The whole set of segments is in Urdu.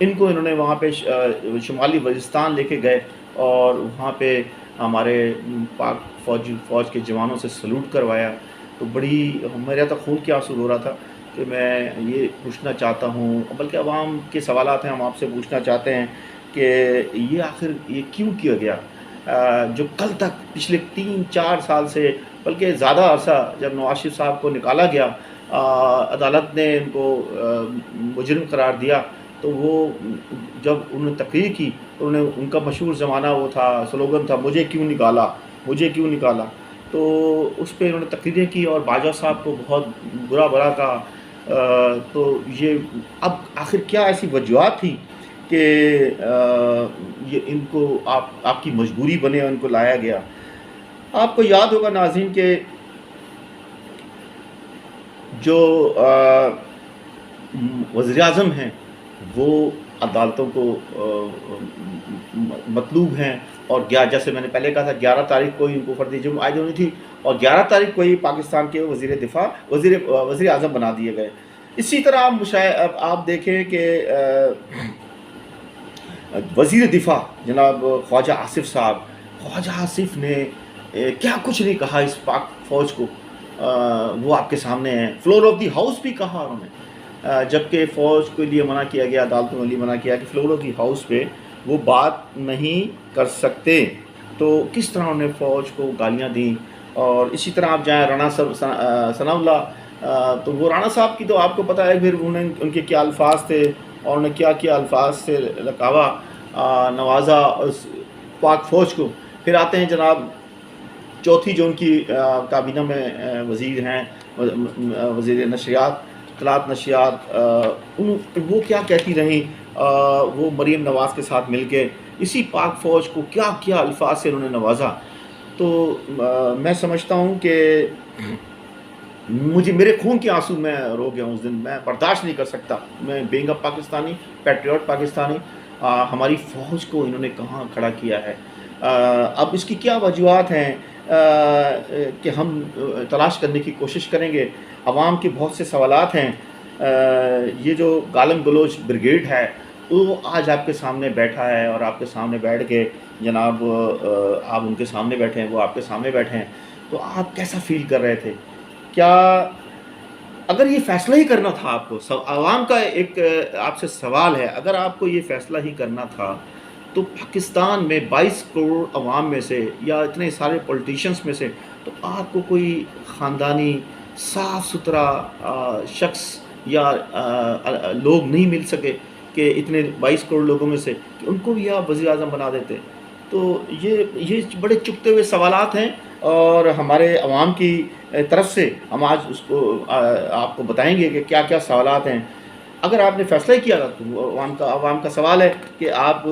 ان کو انہوں نے وہاں پہ شمالی وزیرستان لے کے گئے اور وہاں پہ ہمارے پاک فوج کے جوانوں سے سلوٹ کروایا. تو بڑی میرا تو خون کے آنسو ہو رہا تھا کہ میں یہ پوچھنا چاہتا ہوں، بلکہ عوام کے سوالات ہیں، ہم آپ سے پوچھنا چاہتے ہیں کہ یہ آخر یہ کیوں کیا گیا؟ جو کل تک پچھلے 3-4 سال سے بلکہ زیادہ عرصہ جب نواز شریف صاحب کو نکالا گیا، عدالت نے ان کو مجرم قرار دیا، تو وہ جب انہوں نے تقریر کی تو انہوں نے ان کا مشہور زمانہ وہ تھا، سلوگن تھا، مجھے کیوں نکالا، مجھے کیوں نکالا. تو اس پہ انہوں نے تقریریں کی اور باجوہ صاحب کو بہت برا بھلا کہا. تو یہ اب آخر کیا ایسی وجوہات تھی کہ یہ ان کو آپ کی مجبوری بنے اور ان کو لایا گیا؟ آپ کو یاد ہوگا ناظرین کہ جو وزیر اعظم ہیں وہ عدالتوں کو مطلوب ہیں، اور جیسے میں نے پہلے کہا تھا 11 تاریخ کو ہی ان کو فردی جرم عائد ہونی تھی، اور 11 تاریخ کو ہی پاکستان کے وزیر اعظم بنا دیے گئے. اسی طرح آپ دیکھیں کہ وزیر دفاع جناب خواجہ آصف نے کیا کچھ نہیں کہا اس پاک فوج کو. وہ آپ کے سامنے ہیں. فلور آف دی ہاؤس بھی کہا انہوں نے، جبکہ فوج کے لیے منع کیا گیا، عدالتوں کے لیے منع کیا کہ فلور آف دی ہاؤس پہ وہ بات نہیں کر سکتے. تو کس طرح انہوں نے فوج کو گالیاں دیں. اور اسی طرح آپ جائیں رانا ثناء اللہ، تو وہ رانا صاحب کی تو آپ کو پتہ ہے پھر ان کے کیا الفاظ تھے اور انہوں نے کیا الفاظ سے لکاوا نوازا پاک فوج کو. پھر آتے ہیں جناب چوتھی جو ان کی کابینہ میں وزیر ہیں، وزیر نشریات، اطلاعات نشریات، وہ کیا کہتی رہیں. وہ مریم نواز کے ساتھ مل کے اسی پاک فوج کو کیا الفاظ سے انہوں نے نوازا. تو میں سمجھتا ہوں کہ میرے خون کے آنسو میں رو گیا ہوں اس دن. میں برداشت نہیں کر سکتا. میں بینگ اپ پاکستانی، پیٹریوٹ پاکستانی، ہماری فوج کو انہوں نے کہاں کھڑا کیا ہے. اب اس کی کیا وجوہات ہیں کہ ہم تلاش کرنے کی کوشش کریں گے. عوام کے بہت سے سوالات ہیں. یہ جو گالم گلوچ بریگیڈ ہے وہ آج آپ کے سامنے بیٹھا ہے، اور آپ کے سامنے بیٹھ کے جناب آپ ان کے سامنے بیٹھے ہیں، وہ آپ کے سامنے بیٹھے ہیں، تو آپ کیسا فیل کر رہے تھے؟ کیا اگر یہ فیصلہ ہی کرنا تھا آپ کو، عوام کا ایک آپ سے سوال ہے، اگر آپ کو یہ فیصلہ ہی کرنا تھا تو پاکستان میں 22 کروڑ عوام میں سے یا اتنے سارے پولیٹیشنز میں سے تو آپ کو کوئی خاندانی صاف ستھرا شخص یا لوگ نہیں مل سکے کہ اتنے 22 کروڑ لوگوں میں سے کہ ان کو بھی آپ وزیر اعظم بنا دیتے؟ تو یہ بڑے چپتے ہوئے سوالات ہیں، اور ہمارے عوام کی طرف سے ہم آج اس کو آپ کو بتائیں گے کہ کیا کیا سوالات ہیں. اگر آپ نے فیصلہ ہی کیا تو عوام کا سوال ہے کہ آپ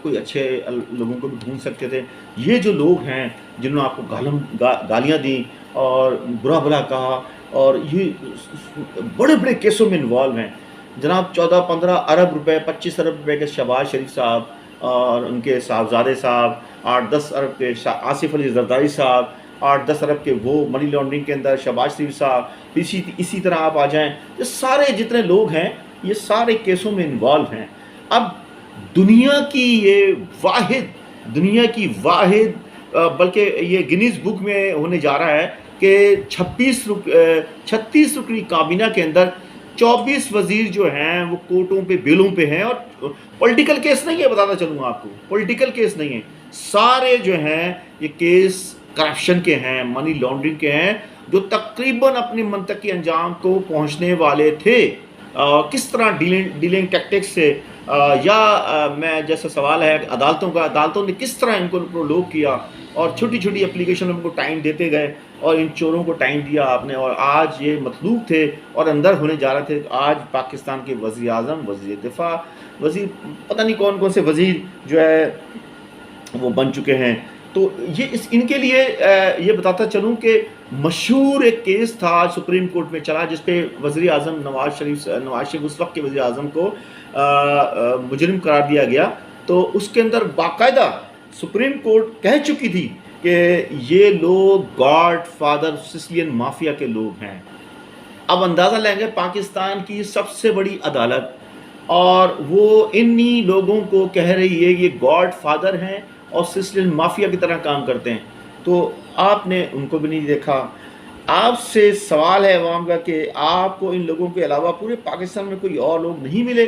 کوئی اچھے لوگوں کو بھی ڈھونڈ سکتے تھے. یہ جو لوگ ہیں جنہوں نے آپ کو گالیاں دیں اور برا بھلا کہا، اور یہ بڑے بڑے کیسوں میں انوالو ہیں. جناب 14-15 ارب روپے، 25 ارب روپے کے شہباز شریف صاحب اور ان کے صاحبزادے صاحب، 8-10 ارب کے آصف علی زرداری صاحب، 8-10 ارب کے وہ منی لانڈرنگ کے اندر شہباز شریف صاحب. اسی طرح آپ آ جائیں، یہ سارے جتنے لوگ ہیں یہ سارے کیسوں میں انوالو ہیں. اب دنیا کی واحد بلکہ یہ گنیز بک میں ہونے جا رہا ہے کہ 36 رکنی کابینہ کے اندر 24 وزیر جو ہیں وہ کورٹوں پہ بیلوں پہ ہیں. اور پولیٹیکل کیس نہیں ہے، بتانا چلوں آپ کو، پولیٹیکل کیس نہیں ہے. سارے جو ہیں یہ کیس کرپشن کے ہیں، منی لانڈرنگ کے ہیں، جو تقریباً اپنی منطقی انجام کو پہنچنے والے تھے. کس طرح ڈیلنگ ٹیکٹکس سے، یا میں جیسا سوال ہے عدالتوں نے کس طرح ان کو لوگ کیا، اور چھوٹی چھوٹی اپلیکیشن ان کو ٹائم دیتے گئے، اور ان چوروں کو ٹائم دیا آپ نے، اور آج یہ مطلوب تھے اور اندر ہونے جا رہے تھے. آج پاکستان کے وزیر اعظم، وزیر دفاع، پتہ نہیں کون کون سے وزیر جو ہے وہ بن چکے ہیں. تو یہ ان کے لیے یہ بتاتا چلوں کہ مشہور ایک کیس تھا سپریم کورٹ میں چلا، جس پہ وزیر اعظم نواز شریف اس وقت کے وزیر اعظم کو مجرم قرار دیا گیا. تو اس کے اندر باقاعدہ سپریم کورٹ کہہ چکی تھی کہ یہ لوگ گاڈ فادر سسلین مافیا کے لوگ ہیں. اب اندازہ لیں گے پاکستان کی سب سے بڑی عدالت اور وہ انہی لوگوں کو کہہ رہی ہے یہ گاڈ فادر ہیں اور سسلین مافیا کی طرح کام کرتے ہیں. تو آپ نے ان کو بھی نہیں دیکھا. آپ سے سوال ہے عوام کا کہ آپ کو ان لوگوں کے علاوہ پورے پاکستان میں کوئی اور لوگ نہیں ملے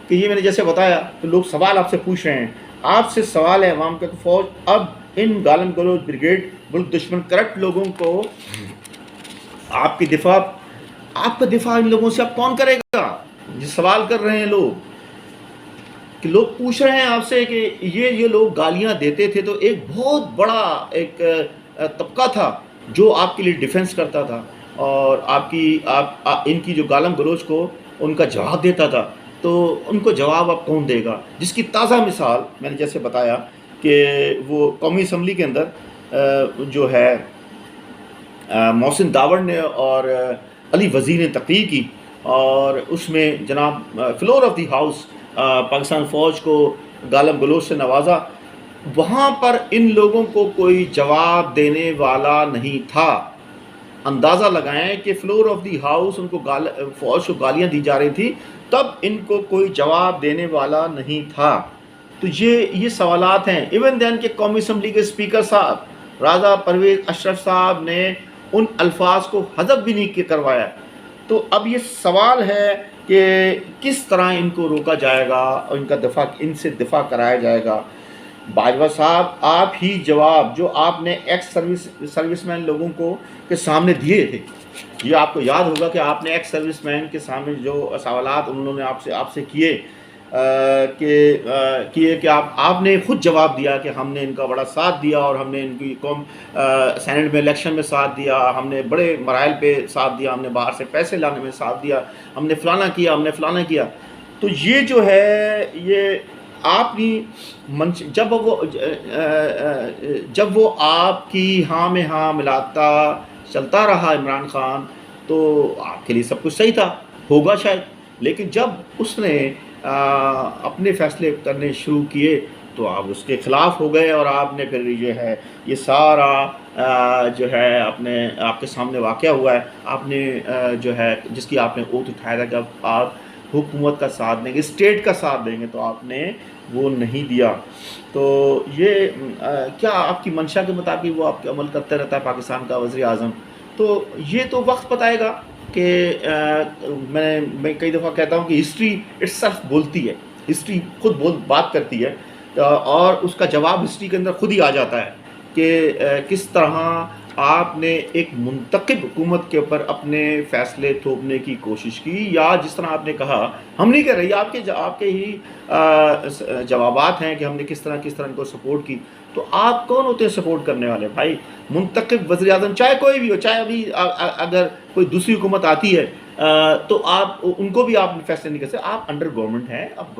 کہ یہ میں نے جیسے بتایا تو لوگ سوال آپ سے پوچھ رہے ہیں. آپ سے سوال ہے عوام کا کہ فوج اب ان گالم گلوچ بریگیڈ ملک دشمن کرپٹ لوگوں کو آپ کی دفاع آپ کا دفاع ان لوگوں سے اب کون کرے گا؟ یہ سوال کر رہے ہیں لوگ کہ لوگ پوچھ رہے ہیں آپ سے کہ یہ لوگ گالیاں دیتے تھے تو ایک بہت بڑا ایک طبقہ تھا جو آپ کے لیے ڈیفنس کرتا تھا اور ان کی جو گالم گلوچ کو ان کا جواب دیتا تھا. تو ان کو جواب اب کون دے گا؟ جس کی تازہ مثال میں نے جیسے بتایا کہ وہ قومی اسمبلی کے اندر جو ہے محسن داوڑ نے اور علی وزیر نے تقریر کی اور اس میں جناب floor of the house Pakistan فوج کو گالم گلوچ سے نوازا. وہاں پر ان لوگوں کو کوئی جواب دینے والا نہیں تھا. اندازہ لگائیں کہ فلور آف دی ہاؤس ان کو فوج کو گالیاں دی جا رہی تھی تب ان کو کوئی جواب دینے والا نہیں تھا. تو یہ سوالات ہیں. ایون دین کہ قومی اسمبلی کے اسپیکر صاحب راجہ پرویز اشرف صاحب نے ان الفاظ کو حذف بھی نہیں کروایا. تو اب یہ سوال ہے کہ کس طرح ان کو روکا جائے گا اور ان سے دفاع کرایا جائے گا. باجوہ صاحب آپ ہی جواب جو آپ نے ایکس سروس مین لوگوں کو کے سامنے دیے تھے، یہ آپ کو یاد ہوگا کہ آپ نے ایکس سروس مین کے سامنے جو سوالات انہوں نے آپ سے کیے کہ آپ نے خود جواب دیا کہ ہم نے ان کا بڑا ساتھ دیا اور ہم نے ان کی قوم سینٹ میں الیکشن میں ساتھ دیا، ہم نے بڑے مراحل پہ ساتھ دیا، ہم نے باہر سے پیسے لانے میں ساتھ دیا، ہم نے فلانا کیا، ہم نے فلانا کیا. تو یہ جو ہے یہ آپ کی جب وہ آپ کی ہاں میں ہاں ملاتا چلتا رہا عمران خان تو آپ کے لیے سب کچھ صحیح تھا، ہوگا شاید. لیکن جب اس نے اپنے فیصلے کرنے شروع کیے تو آپ اس کے خلاف ہو گئے اور آپ نے پھر جو ہے یہ سارا جو ہے آپ کے سامنے واقعہ ہوا ہے. آپ نے جو ہے جس کی آپ نے اوتھ اٹھایا تھا کہ آپ حکومت کا ساتھ دیں گے، اسٹیٹ کا ساتھ دیں گے، تو آپ نے وہ نہیں دیا. تو یہ کیا آپ کی منشا کے مطابق وہ آپ کے عمل کرتے رہتا ہے پاکستان کا وزیر اعظم؟ تو یہ تو وقت بتائے گا کہ میں کئی دفعہ کہتا ہوں کہ ہسٹری اٹ سیلف بولتی ہے، ہسٹری خود بات کرتی ہے اور اس کا جواب ہسٹری کے اندر خود ہی آ جاتا ہے کہ کس طرح آپ نے ایک منتخب حکومت کے اوپر اپنے فیصلے تھوپنے کی کوشش کی، یا جس طرح آپ نے کہا ہم نہیں کر رہے، آپ کے ہی جوابات ہیں کہ ہم نے کس طرح ان کو سپورٹ کی. تو آپ کون ہوتے ہیں سپورٹ کرنے والے؟ بھائی منتخب وزیر اعظم چاہے کوئی بھی ہو، چاہے ابھی اگر کوئی دوسری حکومت آتی ہے تو آپ ان کو بھی آپ فیصلے نہیں کر سکتے. آپ انڈر گورنمنٹ ہیں، آپ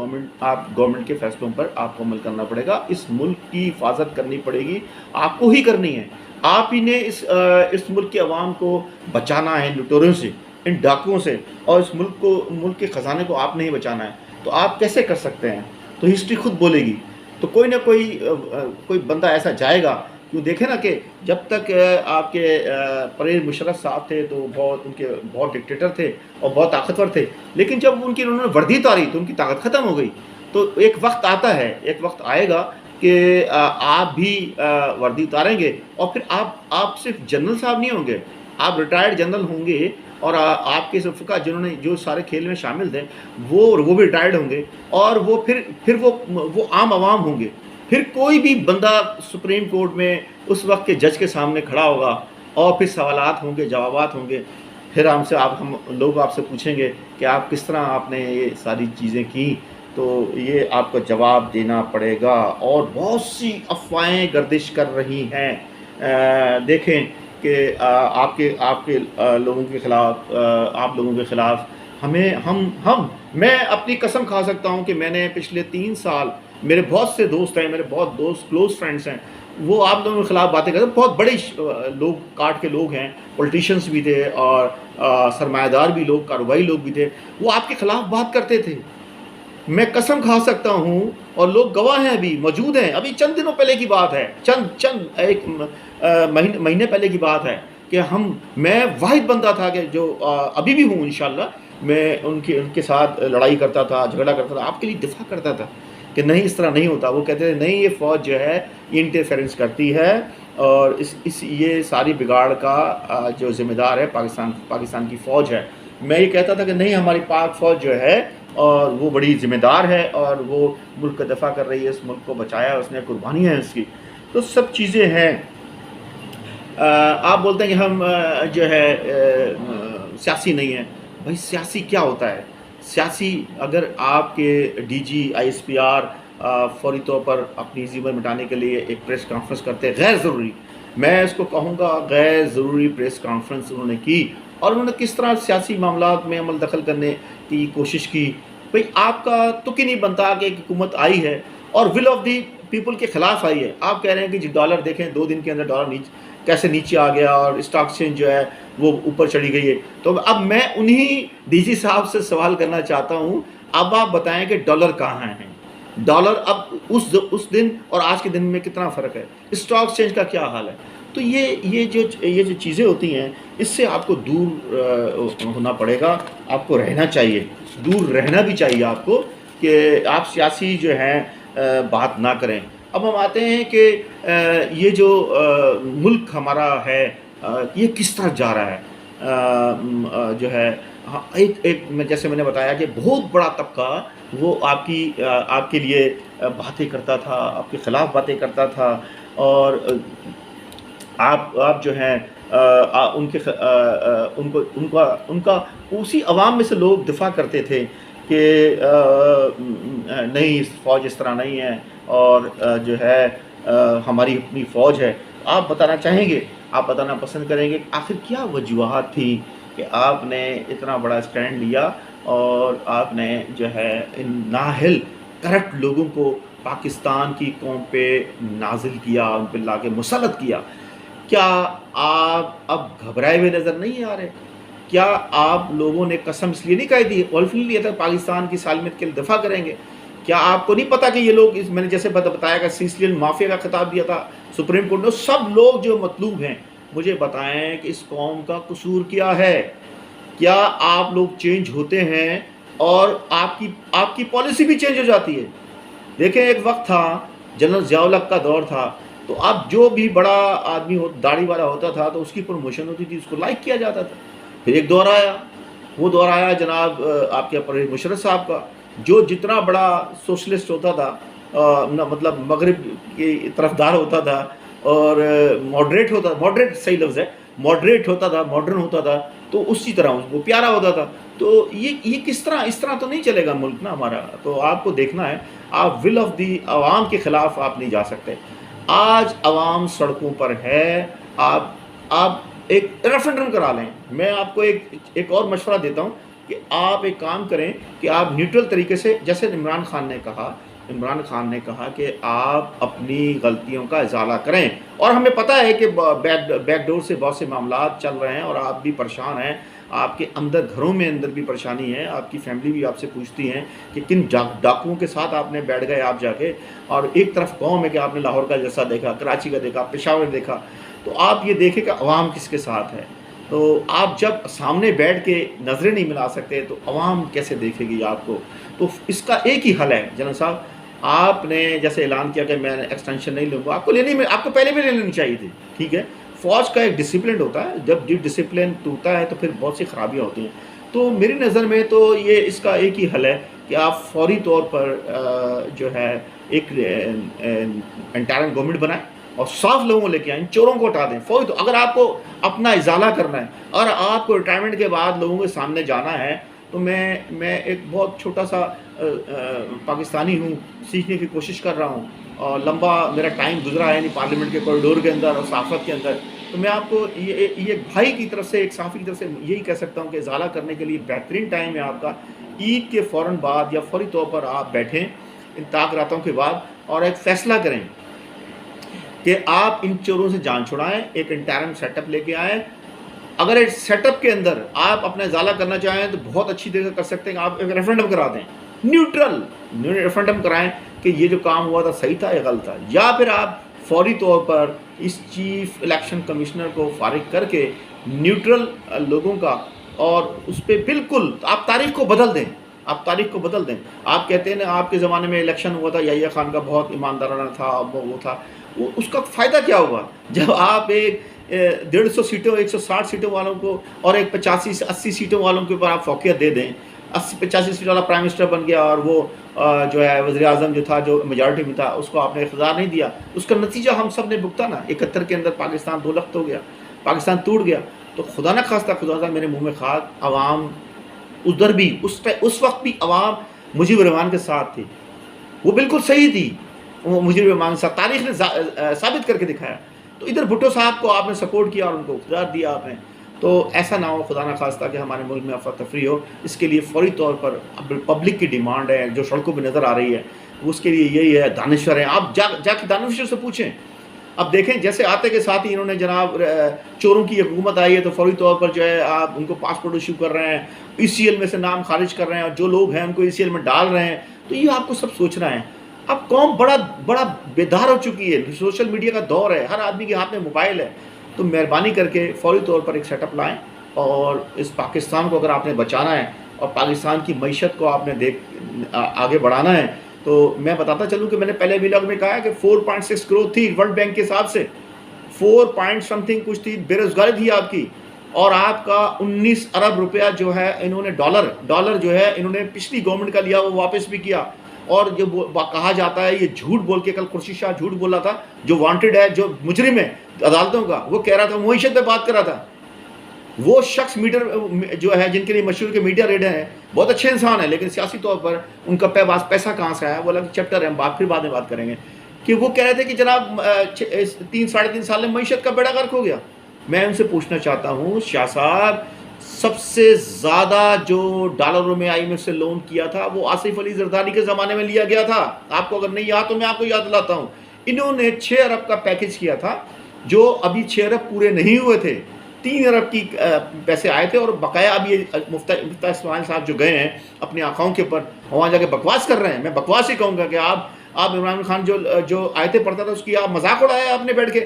گورنمنٹ کے فیصلوں پر آپ کو عمل کرنا پڑے گا. اس ملک کی حفاظت کرنی پڑے گی، آپ کو ہی کرنی ہے. آپ ہی نے اس ملک کے عوام کو بچانا ہے لٹوروں سے، ان ڈاکوؤں سے، اور اس ملک کے خزانے کو آپ نے ہی بچانا ہے. تو آپ کیسے کر سکتے ہیں؟ تو ہسٹری خود بولے گی. تو کوئی نہ کوئی بندہ ایسا جائے گا. کیوں دیکھیں نا کہ جب تک آپ کے پرویز مشرف صاحب تھے تو ان کے بہت ڈکٹیٹر تھے اور بہت طاقتور تھے، لیکن جب انہوں نے وردی اتاری تو ان کی طاقت ختم ہو گئی. تو ایک وقت آتا ہے، ایک وقت آئے گا کہ آپ بھی وردی اتاریں گے اور پھر آپ صرف جنرل صاحب نہیں ہوں گے، آپ ریٹائرڈ جنرل ہوں گے اور آپ کے فقہ جو سارے کھیل میں شامل تھے وہ بھی ریٹائرڈ ہوں گے اور وہ پھر وہ عام عوام ہوں گے. پھر کوئی بھی بندہ سپریم کورٹ میں اس وقت کے جج کے سامنے کھڑا ہوگا اور پھر سوالات ہوں گے، جوابات ہوں گے. پھر ہم لوگ آپ سے پوچھیں گے کہ آپ کس طرح آپ نے یہ ساری چیزیں کی. تو یہ آپ کو جواب دینا پڑے گا. اور بہت سی افواہیں گردش کر رہی ہیں. دیکھیں کہ آپ کے لوگوں کے خلاف، آپ لوگوں کے خلاف میں اپنی قسم کھا سکتا ہوں کہ میں نے پچھلے 3 سال میرے بہت سے دوست ہیں، میرے بہت کلوز فرینڈس ہیں، وہ آپ لوگوں کے خلاف باتیں کرتے ہیں. بہت بڑے لوگ، کاٹ کے لوگ ہیں، پولیٹیشنس بھی تھے اور سرمایہ دار بھی لوگ، کاروباری لوگ بھی تھے، وہ آپ کے خلاف بات کرتے تھے. میں قسم کھا سکتا ہوں اور لوگ گواہ ہیں، ابھی موجود ہیں. ابھی چند دنوں پہلے کی بات ہے، ایک مہینے پہلے کی بات ہے کہ میں واحد بندہ تھا کہ جو ابھی بھی ہوں انشاءاللہ، میں ان کے ساتھ لڑائی کرتا تھا، جھگڑا کرتا تھا، آپ کے لیے دفاع کرتا تھا کہ نہیں اس طرح نہیں ہوتا. وہ کہتے تھے نہیں یہ فوج جو ہے یہ انٹرفیرنس کرتی ہے اور یہ ساری بگاڑ کا جو ذمہ دار ہے پاکستان کی فوج ہے. میں یہ کہتا تھا کہ نہیں ہماری پاک فوج جو ہے اور وہ بڑی ذمہ دار ہے اور وہ ملک کا دفاع کر رہی ہے، اس ملک کو بچایا اس نے، قربانیاں ہیں اس کی. تو سب چیزیں ہیں. آپ بولتے ہیں کہ ہم جو ہے سیاسی نہیں ہیں. بھائی سیاسی کیا ہوتا ہے؟ سیاسی اگر آپ کے D G I S P R فوری طور پر اپنی زیور مٹانے کے لیے ایک پریس کانفرنس کرتے، غیر ضروری، میں اس کو کہوں گا غیر ضروری پریس کانفرنس انہوں نے کی، اور انہوں نے کس طرح سیاسی معاملات میں عمل دخل کرنے کی کوشش کی. بھئی آپ کا تک ہی نہیں بنتا کہ ایک حکومت آئی ہے اور ول آف دی پیپل کے خلاف آئی ہے. آپ کہہ رہے ہیں کہ جی ڈالر دیکھیں 2 دن کے اندر ڈالر کیسے نیچے آ گیا اور اسٹاک ایکسچینج جو ہے وہ اوپر چڑھی گئی ہے. تو اب میں انہی ڈی جی صاحب سے سوال کرنا چاہتا ہوں، اب آپ بتائیں کہ ڈالر کہاں ہیں؟ ڈالر اب اس دن اور آج کے دن میں کتنا فرق ہے؟ اسٹاک ایکسچینج کا کیا حال ہے؟ تو یہ جو چیزیں ہوتی ہیں اس سے آپ کو دور ہونا پڑے گا. آپ کو رہنا چاہیے، دور رہنا بھی چاہیے آپ کو، کہ آپ سیاسی جو ہیں بات نہ کریں. اب ہم آتے ہیں کہ یہ جو ملک ہمارا ہے یہ کس طرح جا رہا ہے. جو ہے جیسے میں نے بتایا کہ بہت بڑا طبقہ وہ آپ کے لیے باتیں کرتا تھا، آپ کے خلاف باتیں کرتا تھا، اور آپ جو ہیں ان کا اسی عوام میں سے لوگ دفاع کرتے تھے کہ نہیں فوج اس طرح نہیں ہے اور جو ہے ہماری اپنی فوج ہے. آپ بتانا چاہیں گے، آپ بتانا پسند کریں گے آخر کیا وجوہات تھی کہ آپ نے اتنا بڑا اسٹینڈ لیا اور آپ نے جو ہے ان نااہل کرپٹ لوگوں کو پاکستان کی قوم پہ نازل کیا، ان پہ لا کے مسلط کیا. کیا آپ اب گھبرائے ہوئے نظر نہیں آ رہے؟ کیا آپ لوگوں نے قسم اس لیے نہیں کہی تھی الفلی تھا پاکستان کی سالمیت کے لیے دفاع کریں گے؟ کیا آپ کو نہیں پتا کہ یہ لوگ میں نے جیسے بتایا کہ سیسیلین مافیا کا خطاب دیا تھا سپریم کورٹ نے؟ سب لوگ جو مطلوب ہیں مجھے بتائیں کہ اس قوم کا قصور کیا ہے؟ کیا آپ لوگ چینج ہوتے ہیں اور آپ کی پالیسی بھی چینج ہو جاتی ہے؟ دیکھیں ایک وقت تھا جنرل ضیاء الحق کا دور تھا، تو اب جو بھی بڑا آدمی داڑھی والا ہوتا تھا تو اس کی پروموشن ہوتی تھی، اس کو لائک کیا جاتا تھا. پھر ایک دور آیا، وہ دور آیا جناب آپ کے پرویز مشرف صاحب کا، جو جتنا بڑا سوشلسٹ ہوتا تھا مطلب مغرب کی طرفدار ہوتا تھا اور ماڈریٹ صحیح لفظ ہے، ماڈریٹ ہوتا تھا، ماڈرن ہوتا تھا، تو اسی طرح وہ پیارا ہوتا تھا. تو یہ کس طرح، اس طرح تو نہیں چلے گا ملک نا ہمارا. تو آپ کو دیکھنا ہے، آپ ول آف دی عوام کے خلاف آپ نہیں جا سکتے. آج عوام سڑکوں پر ہے، آپ ایک ریفرنڈم کرا لیں. میں آپ کو ایک اور مشورہ دیتا ہوں کہ آپ ایک کام کریں کہ آپ نیوٹرل طریقے سے، جیسے عمران خان نے کہا کہ آپ اپنی غلطیوں کا ازالہ کریں، اور ہمیں پتہ ہے کہ بیک ڈور سے بہت سے معاملات چل رہے ہیں اور آپ بھی پریشان ہیں، آپ کے گھروں میں اندر بھی پریشانی ہے، آپ کی فیملی بھی آپ سے پوچھتی ہیں کہ کن ڈاکوؤں کے ساتھ آپ نے بیٹھ گئے آپ جا کے. اور ایک طرف قوم ہے کہ آپ نے لاہور کا جلسہ دیکھا، کراچی کا دیکھا، پشاور دیکھا، تو آپ یہ دیکھیں کہ عوام کس کے ساتھ ہے. تو آپ جب سامنے بیٹھ کے نظریں نہیں ملا سکتے تو عوام کیسے دیکھے گی آپ کو؟ تو اس کا ایک ہی حل ہے جنرل صاحب، آپ نے جیسے اعلان کیا کہ میں ایکسٹینشن نہیں لوں گا، آپ کو پہلے بھی لے لینی چاہیے تھی. ٹھیک ہے، فوج کا ایک ڈسپلن ہوتا ہے، جب ڈسپلن ٹوٹتا ہے تو پھر بہت سی خرابیاں ہوتی ہیں. تو میری نظر میں تو یہ اس کا ایک ہی حل ہے کہ آپ فوری طور پر جو ہے ایک انٹرم گورنمنٹ بنائیں اور صاف لوگوں کو لے کے آئیں، چوروں کو ہٹا دیں فوری. تو اگر آپ کو اپنا ازالہ کرنا ہے اور آپ کو ریٹائرمنٹ کے بعد لوگوں کے سامنے جانا ہے، تو میں ایک بہت چھوٹا سا پاکستانی ہوں، سیکھنے کی کوشش کر رہا ہوں اور لمبا میرا ٹائم گزرا ہے یعنی پارلیمنٹ کے کوریڈور کے اندر اور صحافت کے اندر. تو میں آپ کو یہ بھائی کی طرف سے، ایک صحافی کی طرف سے یہی کہہ سکتا ہوں کہ ازالہ کرنے کے لیے بہترین ٹائم ہے آپ کا عید کے فوراً بعد یا فوری طور پر آپ بیٹھیں ان طاق راتوں کے بعد اور ایک فیصلہ کریں کہ آپ ان چوروں سے جان چھڑائیں، ایک انٹرم سیٹ اپ لے کے آئیں. اگر ایک سیٹ اپ کے اندر آپ اپنا ازالہ کرنا چاہیں تو بہت اچھی طرح کر سکتے ہیں. آپ ایک ریفرنڈم کرا دیں، نیوٹرل ریفرنڈم کرائیں کہ یہ جو کام ہوا تھا صحیح تھا یا غلط تھا، یا پھر آپ فوری طور پر اس چیف الیکشن کمشنر کو فارغ کر کے نیوٹرل لوگوں کا اور اس پہ بالکل آپ تاریخ کو بدل دیں، آپ تاریخ کو بدل دیں. آپ کہتے ہیں نا آپ کے زمانے میں الیکشن ہوا تھا، یحییٰ خان کا بہت ایماندارانہ تھا، وہ تھا، وہ اس کا فائدہ کیا ہوا جب آپ ایک 150 سیٹوں 160 سیٹوں والوں کو اور ایک 85 80 سیٹوں والوں کے اوپر آپ فوقیت دے دیں. 85 سیٹ والا پرائم منسٹر بن گیا اور وہ جو ہے وزیر اعظم جو تھا جو میجارٹی میں تھا اس کو آپ نے اقتدار نہیں دیا. اس کا نتیجہ ہم سب نے بھگتا نا. 71 کے اندر پاکستان 2 لخت ہو گیا، پاکستان ٹوٹ گیا. تو خدا نہ خواستہ، خدا نہ میرے منہ میں خاک، عوام ادھر بھی اس وقت بھی عوام مجیب الرحمان کے ساتھ تھی. وہ بالکل صحیح تھی، وہ مجیب الرحمان کے ساتھ تاریخ نے ثابت کر کے دکھایا. تو ادھر بھٹو صاحب کو آپ نے سپورٹ کیا اور ان کو اقتدار دیا آپ نے. تو ایسا نہ ہو خدا نہ خواستہ کہ ہمارے ملک میں افراتفری ہو. اس کے لیے فوری طور پر پبلک کی ڈیمانڈ ہے جو سڑکوں پہ نظر آ رہی ہے، اس کے لیے یہی ہے. دانشور ہیں، آپ جا کے دانشور سے پوچھیں. اب دیکھیں جیسے آتے کے ساتھ ہی انہوں نے جناب چوروں کی حکومت آئی ہے تو فوری طور پر جو ہے آپ ان کو پاسپورٹ ایشو کر رہے ہیں، ECL میں سے نام خارج کر رہے ہیں اور جو لوگ ہیں ان کو ECL میں ڈال رہے ہیں. تو یہ آپ کو سب سوچنا ہے. اب قوم بڑا بیدار ہو چکی ہے. سوشل میڈیا کا دور ہے، ہر آدمی کے ہاتھ میں موبائل ہے. تو مہربانی کر کے فوری طور پر ایک سیٹ اپ لائیں اور اس پاکستان کو اگر آپ نے بچانا ہے اور پاکستان کی معیشت کو آپ نے آگے بڑھانا ہے. تو میں بتاتا چلوں کہ میں نے پہلے ویلاگ میں کہا ہے کہ 4.6 کروڑ تھی ورلڈ بینک کے حساب سے، 4 پوائنٹ سمتھنگ کچھ تھی بے روزگاری تھی آپ کی. اور آپ کا 19 ارب روپیہ جو ہے انہوں نے ڈالر جو ہے انہوں نے پچھلی گورنمنٹ کا لیا، وہ واپس بھی کیا. اور جو کہا جاتا ہے یہ جھوٹ بول کے، کل خورشید شاہ جھوٹ بولا تھا، جو وانٹڈ ہے، جو مجرم ہے عدالتوں کا، وہ کہہ رہا تھا معیشت پہ بات کر رہا تھا. وہ شخص میڈر جو ہے جن کے لیے مشہور کے میڈیا ریڈر ہیں، بہت اچھے انسان ہیں لیکن سیاسی طور پر ان کا پیسہ کہاں سے آیا، وہ الگ چیپٹر ہے، ہم بعد میں بات کریں گے. کہ وہ کہہ رہے تھے کہ جناب 3-3.5 سال میں معیشت کا بیڑا غرق ہو گیا. میں ان سے پوچھنا چاہتا ہوں شاہ صاحب، سب سے زیادہ جو ڈالروں میں IMF سے لون کیا تھا وہ آصف علی زرداری کے زمانے میں لیا گیا تھا. آپ کو اگر نہیں یاد تو میں آپ کو یاد دلاتا ہوں. انہوں نے 6 ارب کا پیکج کیا تھا جو ابھی 6 ارب پورے نہیں ہوئے تھے. 3 ارب کی پیسے آئے تھے اور بقایا اب یہ مفتاح اسماعیل صاحب جو گئے ہیں اپنے آنکھوں کے اوپر وہاں جا کے بکواس کر رہے ہیں. میں بکواس ہی کہوں گا کہ آپ عمران خان جو آیتیں پڑھتا تھا اس کی آپ مذاق اڑایا آپ نے بیٹھ کے.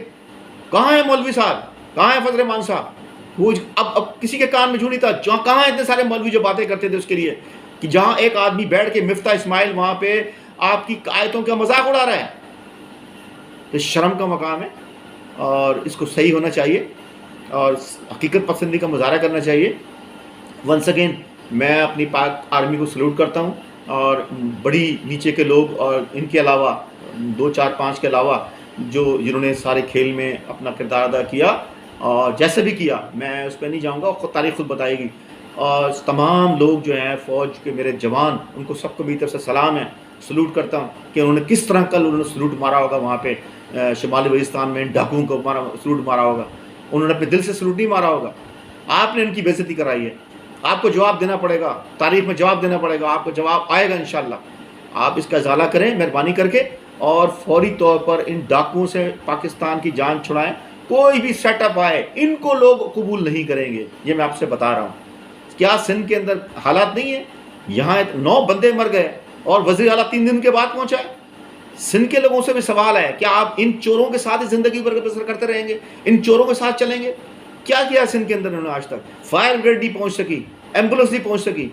کہاں ہے مولوی صاحب، کہاں ہے فضل رحمان صاحب؟ وہ اب کسی کے کان میں جھو نہیں تھا. کہاں اتنے سارے مولوی جو باتیں کرتے تھے اس کے لیے، کہ جہاں ایک آدمی بیٹھ کے مفتاح اسماعیل وہاں پہ آپ کی آیتوں کا مذاق اڑا رہا ہے. تو شرم کا مقام ہے اور اس کو صحیح ہونا چاہیے اور حقیقت پسندی کا مظاہرہ کرنا چاہیے. ونس اگین میں اپنی پاک آرمی کو سلوٹ کرتا ہوں اور بڑی نیچے کے لوگ اور ان کے علاوہ 2-4-5 کے علاوہ جنہوں نے سارے کھیل میں اپنا کردار ادا کیا اور جیسے بھی کیا، میں اس پہ نہیں جاؤں گا، تاریخ خود بتائے گی. اور تمام لوگ جو ہیں فوج کے میرے جوان، ان کو سب کو میری طرف سے سلام ہے، سلوٹ کرتا ہوں کہ انہوں نے کس طرح کل انہوں نے سلوٹ مارا ہوگا وہاں پہ شمالی وزیرستان میں ڈاکوؤں کو سلوٹ مارا ہوگا. انہوں نے اپنے دل سے سلوٹ نہیں مارا ہوگا. آپ نے ان کی بے عزتی کرائی ہے. آپ کو جواب دینا پڑے گا، تاریخ میں جواب دینا پڑے گا. آپ کو جواب آئے گا انشاءاللہ. آپ اس کا ازالہ کریں مہربانی کر کے اور فوری طور پر ان ڈاکوؤں سے پاکستان کی جان چھڑائیں. کوئی بھی سیٹ اپ آئے ان کو لوگ قبول نہیں کریں گے، یہ میں آپ سے بتا رہا ہوں. کیا سندھ کے اندر حالات نہیں ہیں؟ یہاں 9 بندے مر گئے اور وزیر اعلیٰ 3 دن کے بعد پہنچا ہے. سندھ کے لوگوں سے بھی سوال ہے، کیا آپ ان چوروں کے ساتھ ہی زندگی بسر کرتے رہیں گے؟ ان چوروں کے ساتھ چلیں گے؟ کیا کیا سندھ کے اندر انہوں نے آج تک؟ فائر بریگیڈ نہیں پہنچ سکی، ایمبولینس نہیں پہنچ سکی.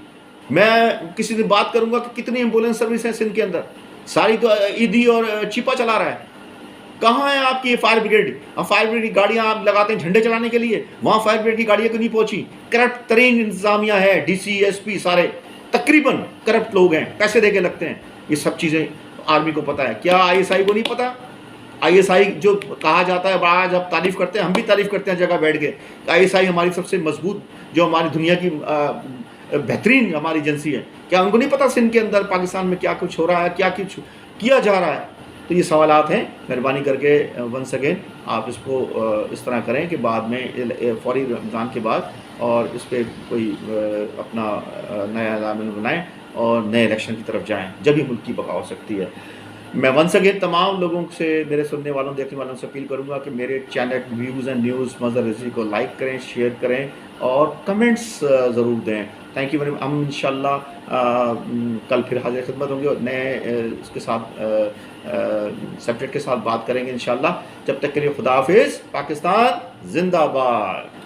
میں کسی دن بات کروں گا کہ کتنی ایمبولینس سروس ہیں سندھ کے اندر. ساری تو ایدھی اور چھپا چلا رہا ہے. کہاں ہے آپ کی فائر بریگیڈ؟ فائر بریگیڈ کی گاڑیاں آپ لگاتے ہیں جھنڈے چلانے کے لیے، وہاں فائر بریگیڈ کی گاڑیاں کیوں نہیں پہنچی؟ کرپٹ ترین انتظامیہ ہے، DC SP سارے تقریباً کرپٹ لوگ ہیں، پیسے دے کے لگتے ہیں. یہ سب چیزیں آرمی کو پتہ ہے. کیا ISI کو نہیں پتہ؟ ISI جو کہا جاتا ہے بڑا، جب تعریف کرتے ہیں ہم بھی تعریف کرتے ہیں جگہ بیٹھ کے، ISI ہماری سب سے مضبوط، جو ہماری دنیا کی بہترین ہماری ایجنسی ہے. کیا ان کو نہیں پتہ سندھ کے اندر پاکستان میں کیا کچھ ہو رہا ہے، کیا کچھ کیا جا رہا ہے؟ تو یہ سوالات ہیں. مہربانی کر کے ونس اگین آپ اس کو اس طرح کریں کہ بعد میں فوری رمضان کے بعد اور اس پہ کوئی اپنا نیا عمل بنائیں اور نئے الیکشن کی طرف جائیں، جب ہی ملک کی بقا ہو سکتی ہے. میں ونس اگین تمام لوگوں سے، میرے سننے والوں دیکھنے والوں سے اپیل کروں گا کہ میرے چینل ویوز اینڈ نیوز مظہر رضوی کو لائک کریں، شیئر کریں اور کمنٹس ضرور دیں. Thank you very much. ہم انشاءاللہ کل پھر حاضر خدمت ہوں گے اور نئے اس کے ساتھ سبجیکٹ کے ساتھ بات کریں گے انشاءاللہ. جب تک کے لیے خدا حافظ. پاکستان زندہ باد.